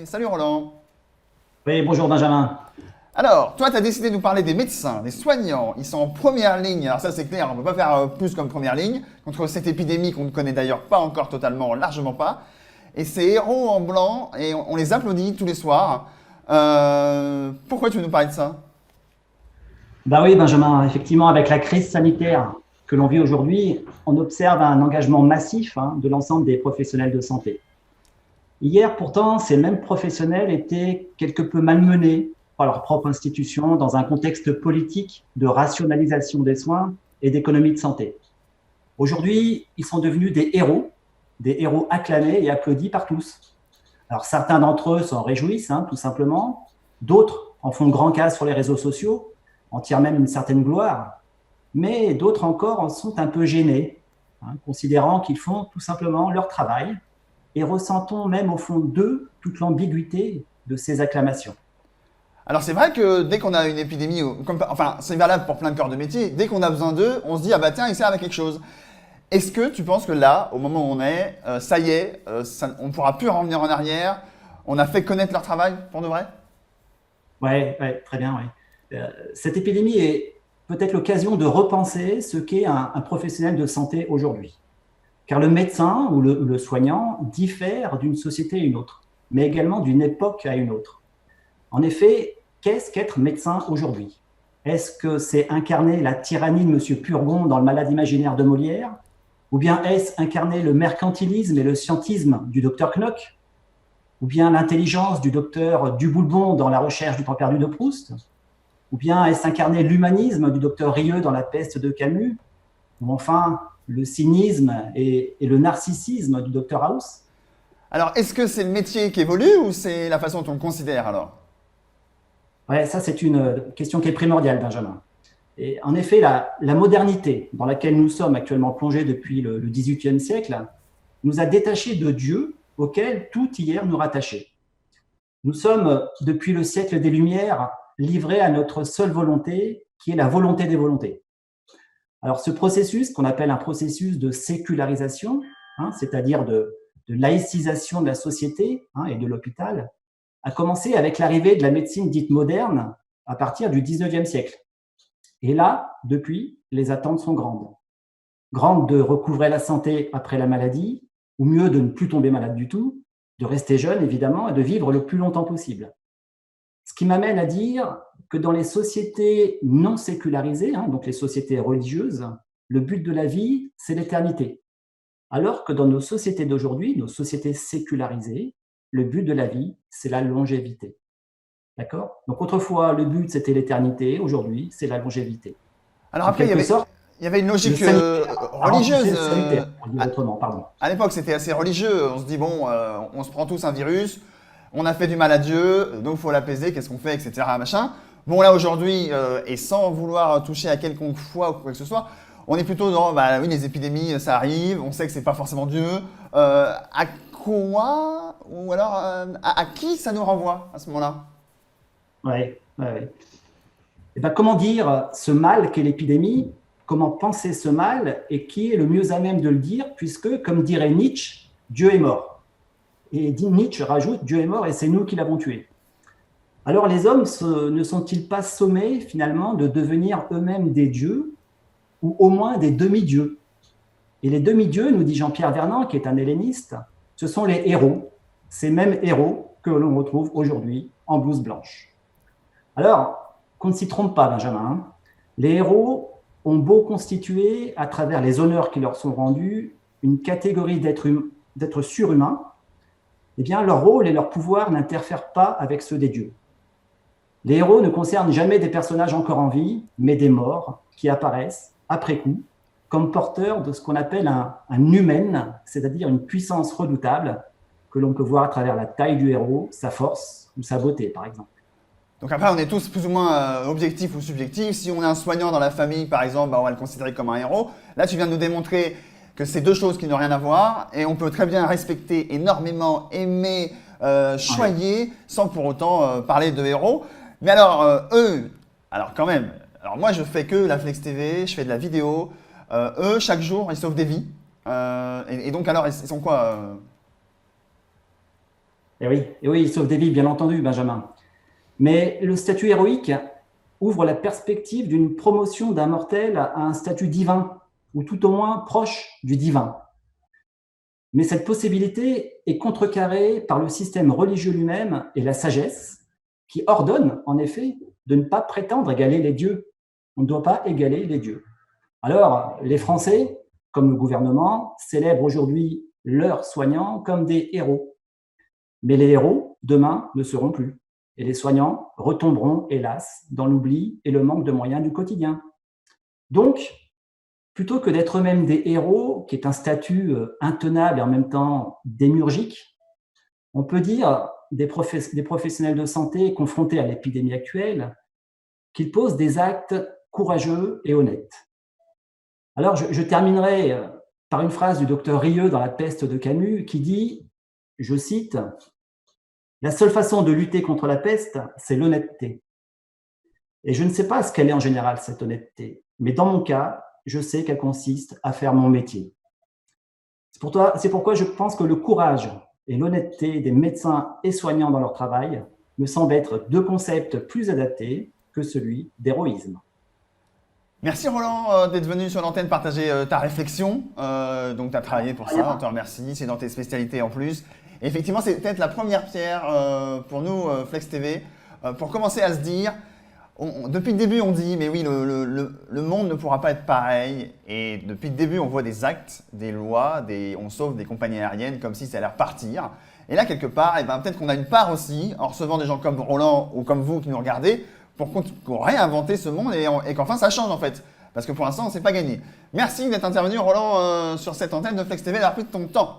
Salut Roland. Oui, bonjour Benjamin. Alors, toi, tu as décidé de nous parler des médecins, des soignants. Ils sont en première ligne. Alors ça, c'est clair, on ne peut pas faire plus comme première ligne contre cette épidémie qu'on ne connaît d'ailleurs pas encore totalement, largement pas. Et ces héros en blanc, et on les applaudit tous les soirs. Pourquoi tu veux nous parler de ça? Ben oui, Benjamin, effectivement, avec la crise sanitaire que l'on vit aujourd'hui, on observe un engagement massif de l'ensemble des professionnels de santé. Hier, pourtant, ces mêmes professionnels étaient quelque peu malmenés par leur propre institution dans un contexte politique de rationalisation des soins et d'économie de santé. Aujourd'hui, ils sont devenus des héros acclamés et applaudis par tous. Alors certains d'entre eux s'en réjouissent, tout simplement. D'autres en font grand cas sur les réseaux sociaux, en tirent même une certaine gloire. Mais d'autres encore en sont un peu gênés, considérant qu'ils font tout simplement leur travail et ressentons même au fond d'eux toute l'ambiguïté de ces acclamations. Alors c'est vrai que dès qu'on a une épidémie, enfin c'est valable pour plein de corps de métier, dès qu'on a besoin d'eux, on se dit ah bah tiens ils servent à quelque chose. Est-ce que tu penses que là, au moment où on est, ça y est, on ne pourra plus revenir en arrière, on a fait connaître leur travail pour de vrai? Ouais, ouais, très bien, ouais. Cette épidémie est peut-être l'occasion de repenser ce qu'est un professionnel de santé aujourd'hui. Car le médecin ou le soignant diffère d'une société à une autre, mais également d'une époque à une autre. En effet, qu'est-ce qu'être médecin aujourd'hui? Est-ce que c'est incarner la tyrannie de M. Purgon dans le Malade imaginaire de Molière? Ou bien est-ce incarner le mercantilisme et le scientisme du docteur Knock? Ou bien l'intelligence du docteur Duboulbon dans La recherche du temps perdu de Proust? Ou bien est-ce incarner l'humanisme du docteur Rieux dans La peste de Camus? Ou enfin le cynisme et le narcissisme du docteur House? Alors est-ce que c'est le métier qui évolue ou c'est la façon dont on le considère alors? Ouais, ça c'est une question qui est primordiale, Benjamin. Et en effet, la modernité dans laquelle nous sommes actuellement plongés depuis le XVIIIe siècle nous a détachés de Dieu auquel tout hier nous rattachait. Nous sommes, depuis le siècle des Lumières, livrés à notre seule volonté, qui est la volonté des volontés. Alors ce processus, qu'on appelle un processus de sécularisation, c'est-à-dire de laïcisation de la société et de l'hôpital, a commencé avec l'arrivée de la médecine dite moderne à partir du XIXe siècle. Et là, depuis, les attentes sont grandes. Grandes de recouvrer la santé après la maladie, ou mieux de ne plus tomber malade du tout, de rester jeune évidemment et de vivre le plus longtemps possible. Ce qui m'amène à dire que dans les sociétés non sécularisées, donc les sociétés religieuses, le but de la vie, c'est l'éternité. Alors que dans nos sociétés d'aujourd'hui, nos sociétés sécularisées, le but de la vie, c'est la longévité. D'accord? Donc autrefois, le but, c'était l'éternité. Aujourd'hui, c'est la longévité. Alors En après, quelque sorte, il y avait une le logique sanitaire a remplacé religieuse. le salutaire, pour le dire autrement, pardon. À l'époque, c'était assez religieux. On se dit, bon, on se prend tous un virus, on a fait du mal à Dieu, donc il faut l'apaiser, qu'est-ce qu'on fait, etc. Machin. Bon, là, aujourd'hui, et sans vouloir toucher à quelconque foi ou quoi que ce soit, on est plutôt dans, bah oui, les épidémies, ça arrive, on sait que c'est pas forcément Dieu. À quoi, ou alors, à qui ça nous renvoie à ce moment-là? Ouais, ouais, ouais. Et ben, comment dire ce mal qu'est l'épidémie? Comment penser ce mal? Et qui est le mieux à même de le dire? Puisque, comme dirait Nietzsche, Dieu est mort. Et Nietzsche rajoute, Dieu est mort et c'est nous qui l'avons tué. Alors les hommes ne sont-ils pas sommés finalement de devenir eux-mêmes des dieux ou au moins des demi-dieux? Et les demi-dieux, nous dit Jean-Pierre Vernant, qui est un helléniste, ce sont les héros, ces mêmes héros que l'on retrouve aujourd'hui en blouse blanche. Alors, qu'on ne s'y trompe pas, Benjamin, les héros ont beau constituer, à travers les honneurs qui leur sont rendus, une catégorie d'êtres surhumains, eh bien, leur rôle et leur pouvoir n'interfèrent pas avec ceux des dieux. Les héros ne concernent jamais des personnages encore en vie, mais des morts qui apparaissent, après coup, comme porteurs de ce qu'on appelle un humain, c'est-à-dire une puissance redoutable que l'on peut voir à travers la taille du héros, sa force ou sa beauté, par exemple. Donc après, on est tous plus ou moins objectifs ou subjectifs. Si on est un soignant dans la famille, par exemple, bah, on va le considérer comme un héros. Là, tu viens de nous démontrer que c'est deux choses qui n'ont rien à voir et on peut très bien respecter énormément, aimer, Ouais. choyer, sans pour autant parler de héros. Mais alors, eux, alors quand même, alors moi je fais que la Flex TV, je fais de la vidéo. Eux, chaque jour, ils sauvent des vies. Et donc alors, ils sont quoi Et oui, il sauve des vies, bien entendu, Benjamin. Mais le statut héroïque ouvre la perspective d'une promotion d'un mortel à un statut divin, ou tout au moins proche du divin. Mais cette possibilité est contrecarrée par le système religieux lui-même et la sagesse, qui ordonne, en effet, de ne pas prétendre égaler les dieux. On ne doit pas égaler les dieux. Alors, les Français, comme le gouvernement, célèbrent aujourd'hui leurs soignants comme des héros. Mais les héros, demain, ne seront plus. Et les soignants retomberont, hélas, dans l'oubli et le manque de moyens du quotidien. Donc, plutôt que d'être eux-mêmes des héros, qui est un statut intenable et en même temps démiurgique, on peut dire des professionnels de santé confrontés à l'épidémie actuelle qu'ils posent des actes courageux et honnêtes. Alors, je terminerai par une phrase du docteur Rieu dans La peste de Camus qui dit, je cite, « La seule façon de lutter contre la peste, c'est l'honnêteté. Et je ne sais pas ce qu'elle est en général, cette honnêteté, mais dans mon cas, je sais qu'elle consiste à faire mon métier. » C'est pourquoi je pense que le courage et l'honnêteté des médecins et soignants dans leur travail me semblent être deux concepts plus adaptés que celui d'héroïsme. Merci Roland d'être venu sur l'antenne partager ta réflexion. Donc tu as travaillé pour ça, on te remercie, c'est dans tes spécialités en plus. Et effectivement, c'est peut-être la première pierre pour nous, Flex TV, pour commencer à se dire, depuis le début on dit, mais oui, le monde ne pourra pas être pareil. Et depuis le début on voit des actes, des lois, on sauve des compagnies aériennes comme si ça allait repartir. Et là quelque part, peut-être qu'on a une part aussi, en recevant des gens comme Roland ou comme vous qui nous regardez, pour réinventer ce monde et qu'enfin ça change en fait. Parce que pour l'instant, c'est pas gagné. Merci d'être intervenu, Roland, sur cette antenne de Flex TV, d'avoir pris de ton temps.